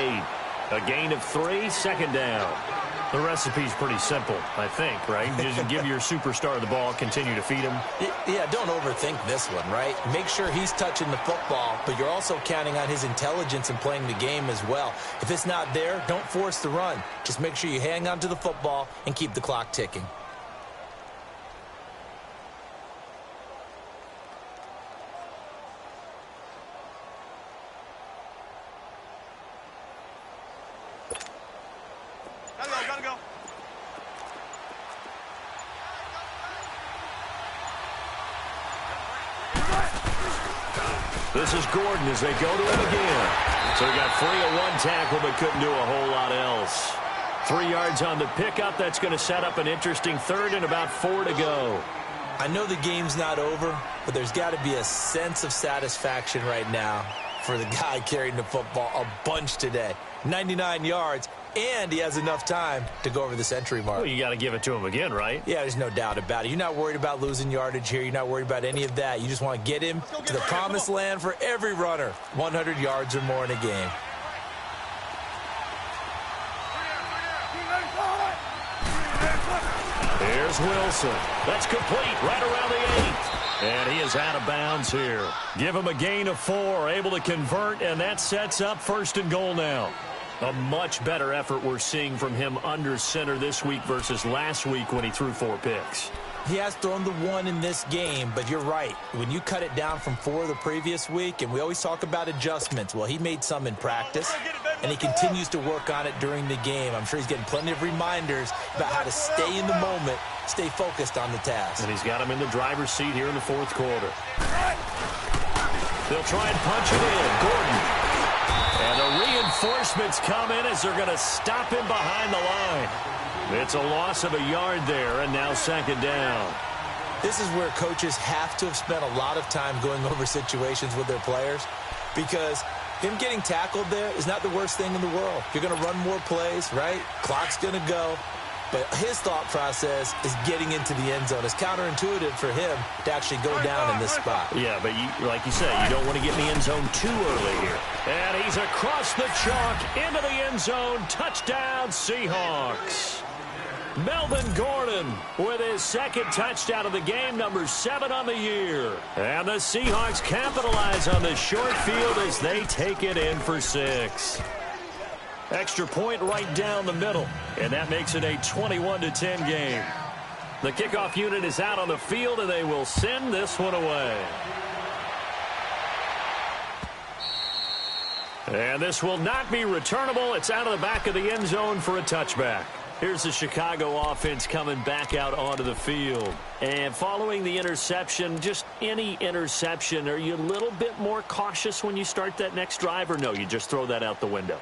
8. A gain of 3, 2nd down. The recipe's pretty simple, I think, right? Just give your superstar the ball, continue to feed him. Yeah, don't overthink this one, right? Make sure he's touching the football, but you're also counting on his intelligence in playing the game as well. If it's not there, don't force the run. Just make sure you hang on to the football and keep the clock ticking. Gotta go. This is Gordon as they go to him again. So he got free of one tackle but couldn't do a whole lot else. 3 yards on the pickup. That's going to set up an interesting third and about 4 to go. I know the game's not over, but there's got to be a sense of satisfaction right now for the guy carrying the football a bunch today. 99 yards, and he has enough time to go over the century mark. Well, you got to give it to him again, right? Yeah, there's no doubt about it. You're not worried about losing yardage here. You're not worried about any of that. You just want to get him to the promised land for every runner. 100 yards or more in a game. Here's Wilson. That's complete right around the 8. And he is out of bounds here. Give him a gain of 4, able to convert, and that sets up 1st and goal now. A much better effort we're seeing from him under center this week versus last week when he threw 4 picks. He has thrown the 1 in this game, but you're right. When you cut it down from 4 the previous week, and we always talk about adjustments, well, he made some in practice, and he continues to work on it during the game. I'm sure he's getting plenty of reminders about how to stay in the moment, stay focused on the task. And he's got him in the driver's seat here in the 4th quarter. They'll try and punch it in. Gordon. And the reinforcements come in as they're going to stop him behind the line. It's a loss of a yard there, and now 2nd down. This is where coaches have to have spent a lot of time going over situations with their players, because him getting tackled there is not the worst thing in the world. You're going to run more plays, right? Clock's going to go. But his thought process is getting into the end zone. It's counterintuitive for him to actually go down in this spot. Yeah, but like you said, you don't want to get in the end zone too early here. And he's across the chalk into the end zone. Touchdown, Seahawks. Melvin Gordon with his 2nd touchdown of the game, number 7 on the year. And the Seahawks capitalize on the short field as they take it in for 6. Extra point right down the middle, and that makes it a 21-10 game. The kickoff unit is out on the field, and they will send this one away. And this will not be returnable. It's out of the back of the end zone for a touchback. Here's the Chicago offense coming back out onto the field. And following the interception, just any interception, are you a little bit more cautious when you start that next drive, or no, you just throw that out the window?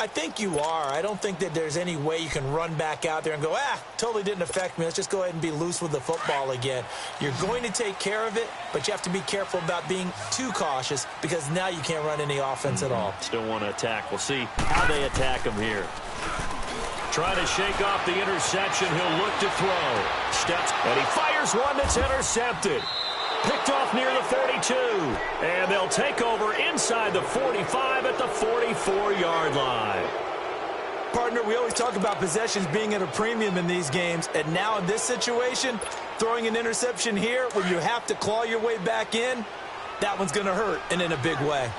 I think you are. I don't think that there's any way you can run back out there and go, totally didn't affect me. Let's just go ahead and be loose with the football again. You're going to take care of it, but you have to be careful about being too cautious, because now you can't run any offense at all. Still want to attack. We'll see how they attack him here. Trying to shake off the interception. He'll look to throw. Steps, and he fires one that's intercepted. Picked off near the 42. And they'll take over inside the 45 at the 44-yard line. Partner, we always talk about possessions being at a premium in these games. And now in this situation, throwing an interception here when you have to claw your way back in, that one's going to hurt, and in a big way.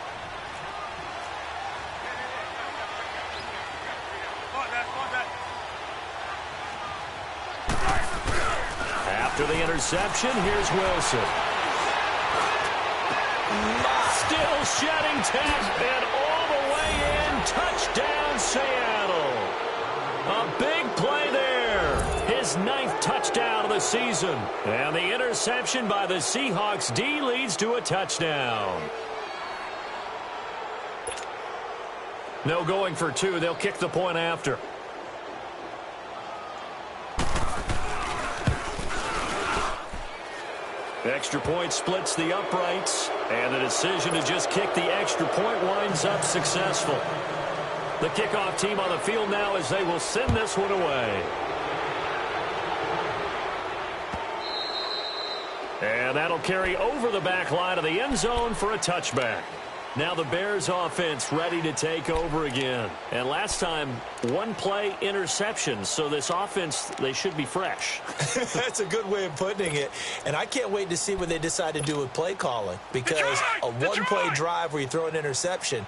After the interception, here's Wilson. Still shedding tape, and all the way in. Touchdown, Seattle. A big play there. His 9th touchdown of the season. And the interception by the Seahawks D leads to a touchdown. No going for 2. They'll kick the point after. Extra point splits the uprights, and the decision to just kick the extra point winds up successful. The kickoff team on the field now as they will send this one away. And that'll carry over the back line of the end zone for a touchback. Now the Bears offense ready to take over again. And last time, 1 play interception. So this offense, they should be fresh. That's a good way of putting it. And I can't wait to see what they decide to do with play calling. Because a 1-play drive where you throw an interception,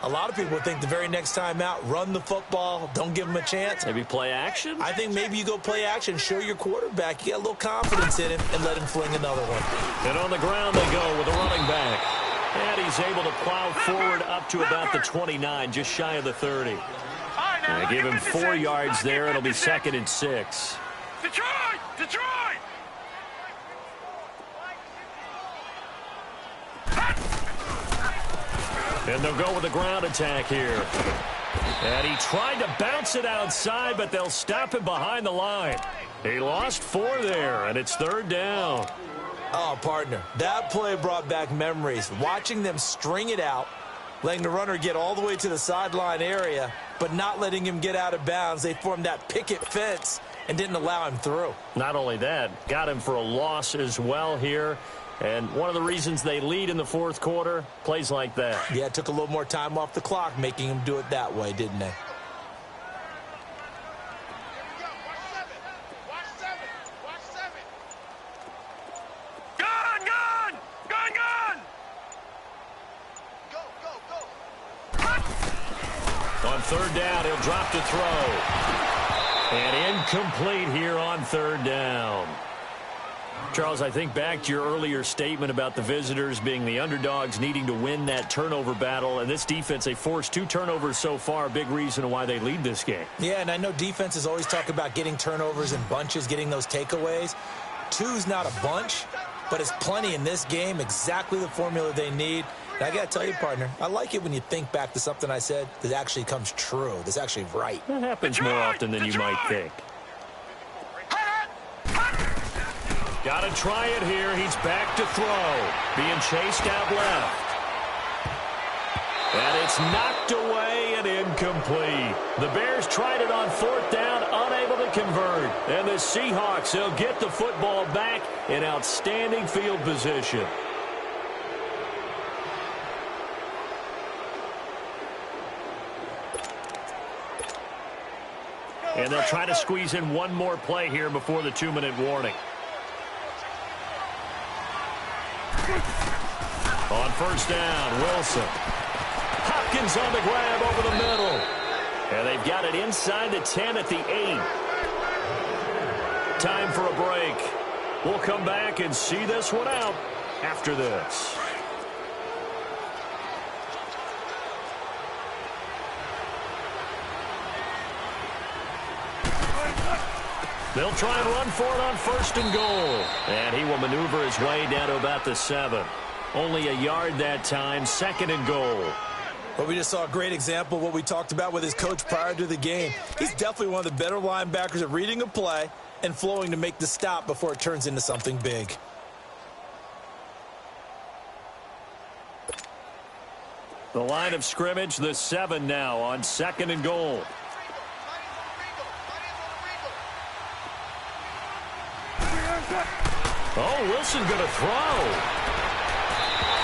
a lot of people think the very next time out, run the football, don't give them a chance. Maybe play action? I think maybe you go play action, show your quarterback. You got a little confidence in him, and let him fling another one. And on the ground they go with a running back. And he's able to plow forward up to about the 29, just shy of the 30. And they give him 4 yards there. It'll be 2nd and 6. Detroit! And they'll go with the ground attack here. And he tried to bounce it outside, but they'll stop him behind the line. He lost 4 there, and it's 3rd down. Oh, partner, that play brought back memories. Watching them string it out, letting the runner get all the way to the sideline area, but not letting him get out of bounds. They formed that picket fence and didn't allow him through. Not only that, got him for a loss as well here. And one of the reasons they lead in the 4th quarter, plays like that. Yeah, it took a little more time off the clock, making him do it that way, didn't they? On 3rd down, he'll drop to throw. And incomplete here on 3rd down. Charles, I think back to your earlier statement about the visitors being the underdogs needing to win that turnover battle. And this defense, they forced 2 turnovers so far, a big reason why they lead this game. Yeah, and I know defenses always talk about getting turnovers in bunches, getting those takeaways. 2's not a bunch, but it's plenty in this game, exactly the formula they need. And I got to tell you, partner, I like it when you think back to something I said that actually comes true, that's actually right. That happens more often than you might think. Got to try it here. He's back to throw. Being chased out left. And it's knocked away and incomplete. The Bears tried it on 4th down, unable to convert. And the Seahawks, they'll get the football back in outstanding field position. And they'll try to squeeze in one more play here before the 2-minute warning. On 1st down, Wilson. Hopkins on the grab over the middle. And they've got it inside the 10 at the 8. Time for a break. We'll come back and see this one out after this. They'll try and run for it on 1st and goal. And he will maneuver his way down to about the 7. Only a yard that time, 2nd and goal. Well, we just saw a great example of what we talked about with his coach prior to the game. He's definitely one of the better linebackers at reading a play and flowing to make the stop before it turns into something big. The line of scrimmage, the 7 now on 2nd and goal. Oh, Wilson going to throw.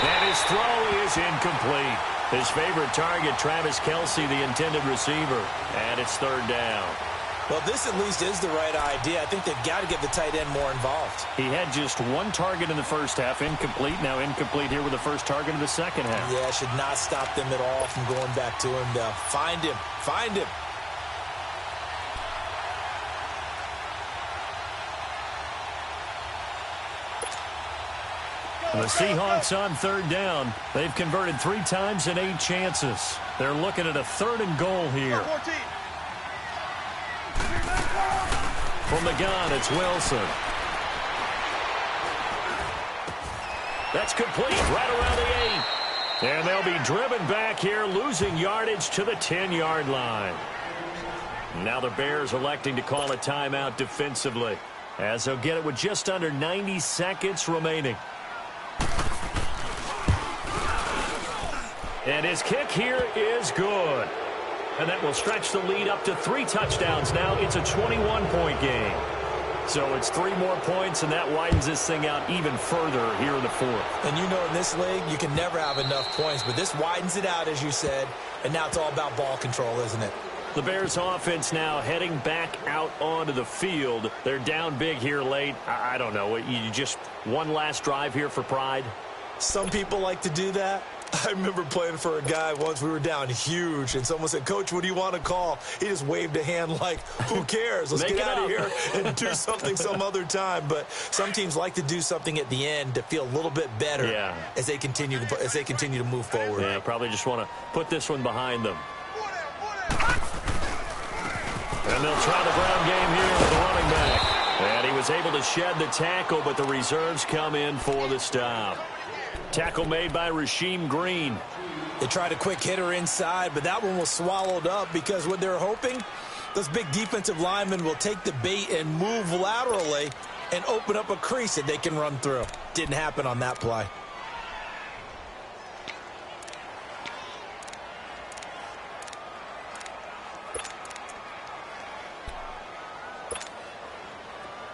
And his throw is incomplete. His favorite target, Travis Kelce, the intended receiver. And it's 3rd down. Well, this at least is the right idea. I think they've got to get the tight end more involved. He had just 1 target in the 1st half, incomplete. Now incomplete here with the 1st target of the 2nd half. Yeah, should not stop them at all from going back to him, though. Find him. Find him. The Seahawks on 3rd down. They've converted 3 times in 8 chances. They're looking at a 3rd and goal here. From the gun, it's Wilson. That's complete right around the 8. And they'll be driven back here, losing yardage to the 10-yard line. Now the Bears electing to call a timeout defensively, as they'll get it with just under 90 seconds remaining. And his kick here is good. And that will stretch the lead up to 3 touchdowns now. It's a 21-point game. So it's 3 more points, and that widens this thing out even further here in the 4th. And you know in this league, you can never have enough points, but this widens it out, as you said, and now it's all about ball control, isn't it? The Bears offense now heading back out onto the field. They're down big here late. I don't know. You just one last drive here for pride? Some people like to do that. I remember playing for a guy once. We were down huge, and someone said, "Coach, what do you want to call?" He just waved a hand like, who cares? Let's get out of here and do something some other time. But some teams like to do something at the end to feel a little bit better as they continue to move forward. Yeah, probably just want to put this one behind them. And they'll try the ground game here with the running back. And he was able to shed the tackle, but the reserves come in for the stop. Tackle made by Rasheem Green. They tried a quick hitter inside, but that one was swallowed up because what they're hoping, those big defensive linemen will take the bait and move laterally and open up a crease that they can run through. Didn't happen on that play.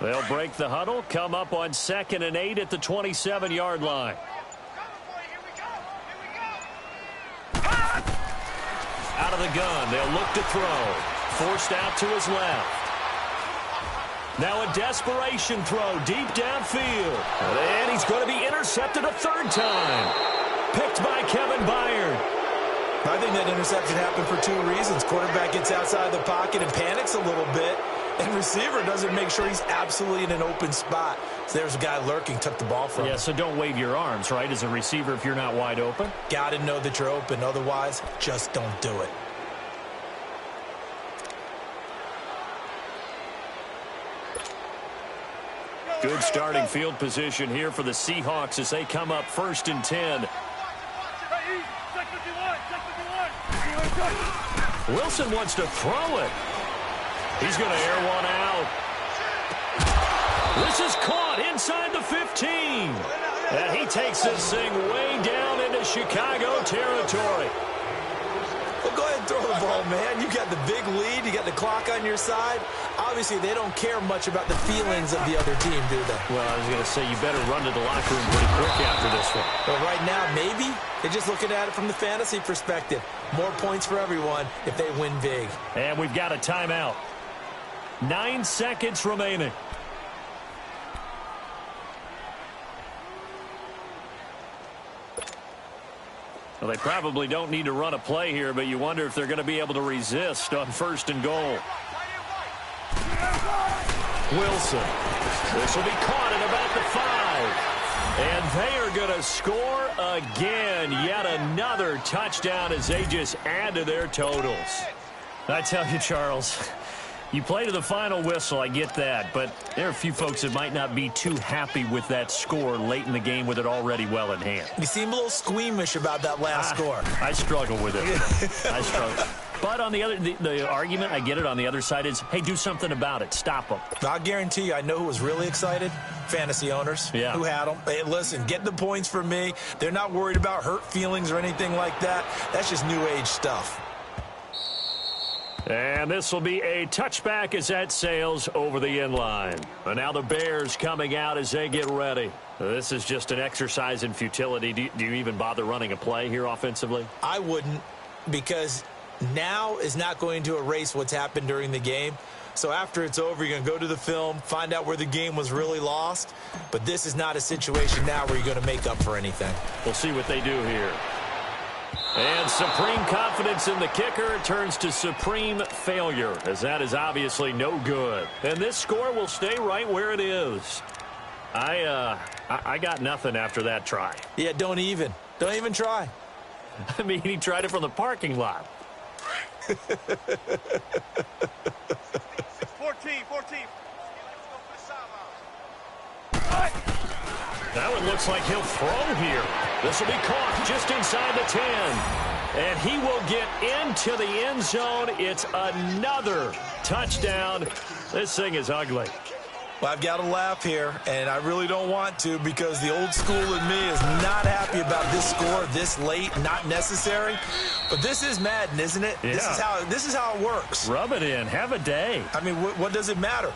They'll break the huddle, come up on 2nd and 8 at the 27-yard line. Out of the gun, they'll look to throw. Forced out to his left. Now a desperation throw deep downfield. And he's going to be intercepted a 3rd time. Picked by Kevin Byard. I think that interception happened for 2 reasons. Quarterback gets outside the pocket and panics a little bit. And receiver doesn't make sure he's absolutely in an open spot. So there's a guy lurking, took the ball from him. Yeah, so don't wave your arms, right, as a receiver if you're not wide open. Got to know that you're open. Otherwise, just don't do it. Good starting field position here for the Seahawks as they come up 1st and 10. Wilson wants to throw it. He's going to air one out. This is caught inside the 15. And he takes this thing way down into Chicago territory. Well, go ahead and throw the ball, man. You got the big lead. You got the clock on your side. Obviously, they don't care much about the feelings of the other team, do they? Well, I was going to say, you better run to the locker room pretty quick after this one. But right now, maybe they're just looking at it from the fantasy perspective. More points for everyone if they win big. And we've got a timeout. 9 seconds remaining. Well, they probably don't need to run a play here, but you wonder if they're going to be able to resist on 1st and goal. Wilson. This will be caught at about the 5. And they are going to score again. Yet another touchdown as they just add to their totals. I tell you, Charles, you play to the final whistle, I get that, but there are a few folks that might not be too happy with that score late in the game with it already well in hand. You seem a little squeamish about that last score. I struggle with it. I struggle. But on the other, the argument, I get it, on the other side is, hey, do something about it. Stop them. I'll guarantee you, I know who was really excited. Fantasy owners who had them. Hey, listen, get the points for me. They're not worried about hurt feelings or anything like that. That's just new age stuff. And this will be a touchback as that sails over the end line. And now the Bears coming out as they get ready. This is just an exercise in futility. Do you even bother running a play here offensively? I wouldn't, because now is not going to erase what's happened during the game. So after it's over, you're going to go to the film, find out where the game was really lost. But this is not a situation now where you're going to make up for anything. We'll see what they do here. And supreme confidence in the kicker turns to supreme failure, as that is obviously no good. And this score will stay right where it is. I got nothing after that try. Yeah, don't even try. I mean, he tried it from the parking lot. 14. That one looks like he'll throw here. This will be caught just inside the 10. And he will get into the end zone. It's another touchdown. This thing is ugly. Well, I've got to laugh here, and I really don't want to, because the old school in me is not happy about this score this late, not necessary. But this is Madden, isn't it? Yeah. This is how it works. Rub it in. Have a day. I mean, what does it matter?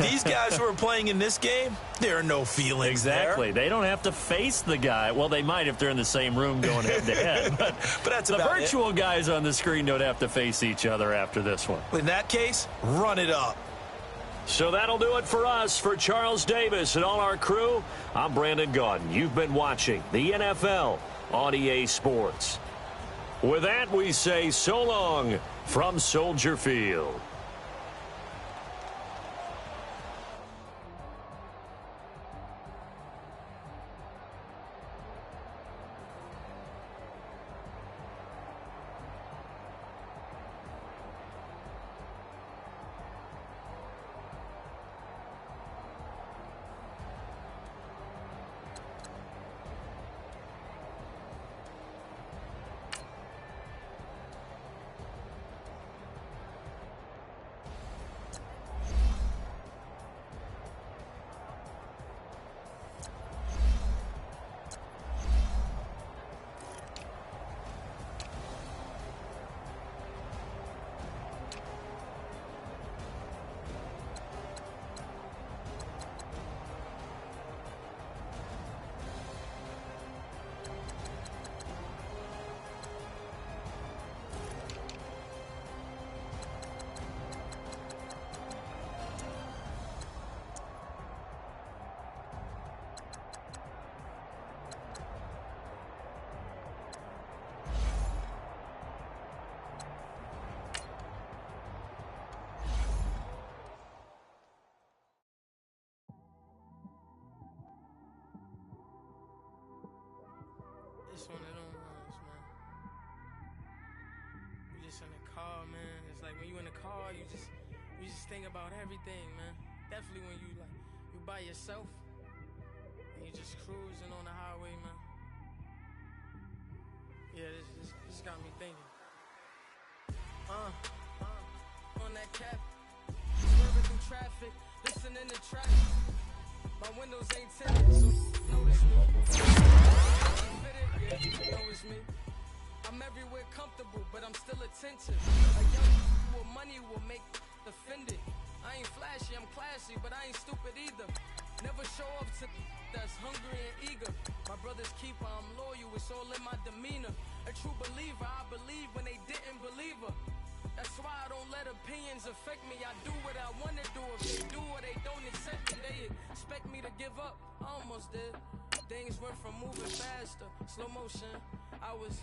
These guys who are playing in this game, there are no feelings Exactly. there. They don't have to face the guy. Well, they might if they're in the same room going head-to-head. But that's the about virtual guys on the screen don't have to face each other after this one. In that case, run it up. So that'll do it for us. For Charles Davis and all our crew, I'm Brandon Gaudin. You've been watching the NFL on EA Sports. With that, we say so long from Soldier Field. you just think about everything, man. Definitely when you by yourself and you just cruising on the highway, man. Yeah, this got me thinking. On that cap, swerving through traffic, listening to traffic. My windows ain't tinted, so notice me. Yeah, you know it's me. I'm everywhere comfortable, but I'm still attentive. A young with money will make offended. I ain't flashy, I'm classy, but I ain't stupid either. Never show up to that's hungry and eager. My brother's keeper, I'm loyal, it's all in my demeanor. A true believer, I believe when they didn't believe her. That's why I don't let opinions affect me. I do what I want to do. If they do or they don't accept me, they expect me to give up. I almost did. Things went from moving faster, slow motion. I was